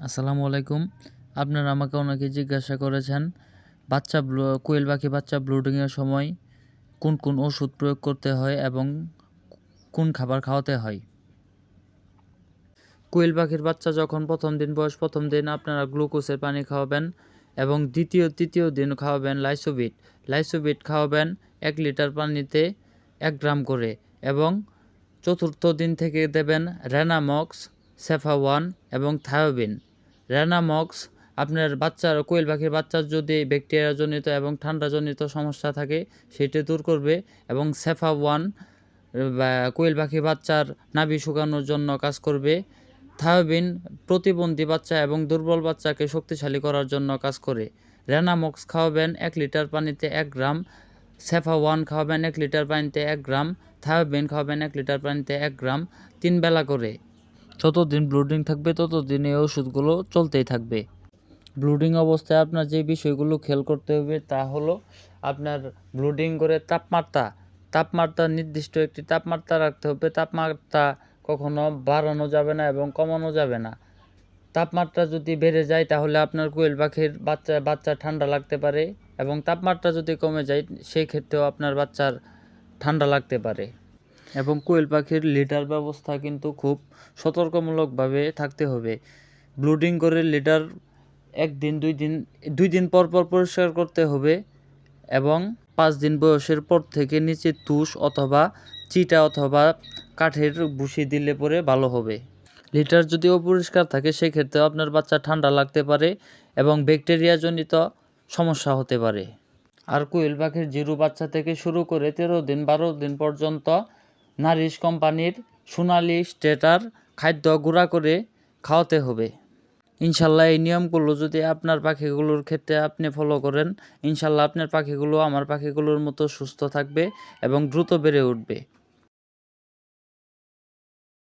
আসসালামু আলাইকুম। আপনারা আমাকে অনেকে জিজ্ঞাসা করেছেন কোয়েল পাখি বাচ্চা ব্রুডিংয়ের সময় কোন কোন ওষুধ প্রয়োগ করতে হয় এবং কোন খাবার খাওয়াতে হয়। কোয়েল পাখির বাচ্চা যখন প্রথম দিন আপনারা গ্লুকোজের পানি খাওয়াবেন এবং তৃতীয় দিন খাওয়াবেন লাইসোবিট খাওয়াবেন 1 লিটার পানিতে 1 গ্রাম করে এবং চতুর্থ দিন থেকে দেবেন রেনামক্স, সেফা-1 এবং থায়োবিন। রেনামক্স আপনার কোয়েল পাখির বাচ্চার যদি ব্যাকটেরিয়াজনিত এবং ঠান্ডাজনিত সমস্যা থাকে সেটি দূর করবে এবং সেফা-1 কোয়েল পাখির বাচ্চার নাভি শুকানোর জন্য কাজ করবে। থায়োবিন প্রতিবন্ধী বাচ্চা এবং দুর্বল বাচ্চাকে শক্তিশালী করার জন্য কাজ করে। রেনামক্স খাওয়াবেন 1 লিটার পানিতে 1 গ্রাম, সেফা-1 খাওয়াবেন 1 লিটার পানিতে 1 গ্রাম, থায়োবিন খাওয়াবেন 1 লিটার পানিতে 1 গ্রাম 3 বেলা করে। যতদিন ব্লুডিং থাকবে ততদিন এই ওষুধগুলো চলতেই থাকবে। ব্লুডিং অবস্থায় আপনার যে বিষয়গুলো খেয়াল করতে হবে তা হলো আপনার ব্লুডিং করে তাপমাত্রা নির্দিষ্ট একটি তাপমাত্রা রাখতে হবে। তাপমাত্রা কখনো বাড়ানো যাবে না এবং কমানো যাবে না। তাপমাত্রা যদি বেড়ে যায় তাহলে আপনার কোয়েল পাখির বাচ্চা ঠান্ডা লাগতে পারে এবং তাপমাত্রা যদি কমে যায় সেই ক্ষেত্রেও আপনার বাচ্চার ঠান্ডা লাগতে পারে। এবং কোয়েল পাখির লিটার ব্যবস্থা কিন্তু খুব সতর্কমূলকভাবে থাকতে হবে। ব্লুডিং করে লিটার 1 দিন 2 দিন পর পরিষ্কার করতে হবে এবং 5 দিন বয়সের পর থেকে নিচে তুষ অথবা চিটা অথবা কাঠের ভুসি দিলে পরে ভালো হবে। লিটার যদি অপরিষ্কার থাকে সেক্ষেত্রে আপনার বাচ্চা ঠান্ডা লাগতে পারে এবং ব্যাকটেরিয়াজনিত সমস্যা হতে পারে। আর কোয়েল পাখির জিরো বাচ্চা থেকে শুরু করে 13-12 দিন পর্যন্ত নারিশ কোম্পানির সোনালি স্টেটার খাদ্য গুঁড়া করে খাওয়াতে হবে। ইনশাল্লাহ এই নিয়মগুলো যদি আপনার পাখিগুলোর ক্ষেত্রে আপনি ফলো করেন, ইনশাল্লাহ আপনার পাখিগুলো আমার পাখিগুলোর মতো সুস্থ থাকবে এবং দ্রুত বেড়ে উঠবে।